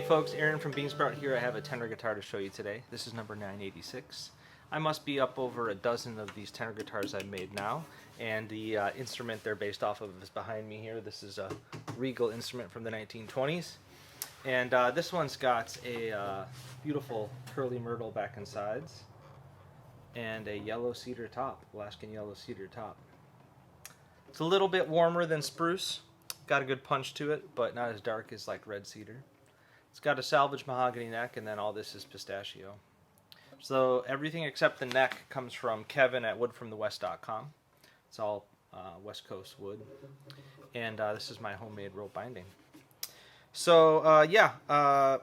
folks, Aaron from Beansprout here. I have a tenor guitar to show you today. This is number 986. I must be up over a dozen of these tenor guitars I've made now, and the instrument they're based off of is behind me here. This is a Regal instrument from the 1920s, and this one's got a beautiful curly Myrtle back and sides, and a yellow cedar top, Alaskan yellow cedar top. It's a little bit warmer than spruce, got a good punch to it, but not as dark as like red cedar. It's got a salvage mahogany neck, and then all this is pistachio. So everything except the neck comes from Kevin at woodfromthewest.com. It's all West Coast wood. And this is my homemade rope binding. So I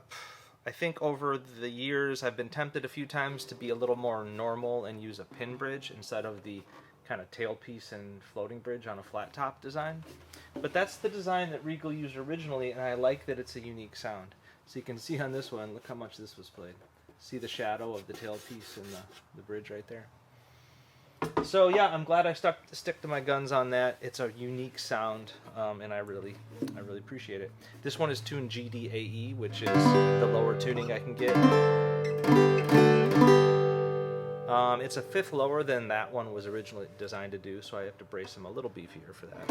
think over the years I've been tempted a few times to be a little more normal and use a pin bridge instead of the kind of tailpiece and floating bridge on a flat top design. But that's the design that Regal used originally, and I like that it's a unique sound. So you can see on this one, look how much this was played. See the shadow of the tailpiece and the bridge right there. So yeah, I'm glad I stick to my guns on that. It's a unique sound, and I really appreciate it. This one is tuned GDAE, which is the lower tuning I can get. It's a fifth lower than that one was originally designed to do, so I have to brace them a little beefier for that.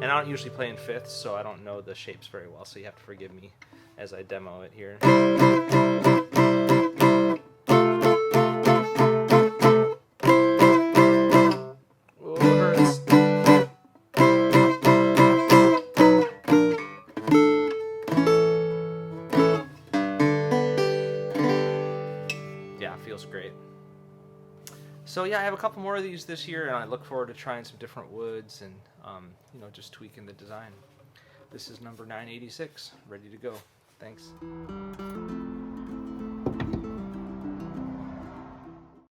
And I don't usually play in fifths, so I don't know the shapes very well, so you have to forgive me as I demo it here. Oh, it hurts. Yeah, it feels great. So yeah, I have a couple more of these this year, and I look forward to trying some different woods and just tweaking the design. This is number 986, ready to go. Thanks.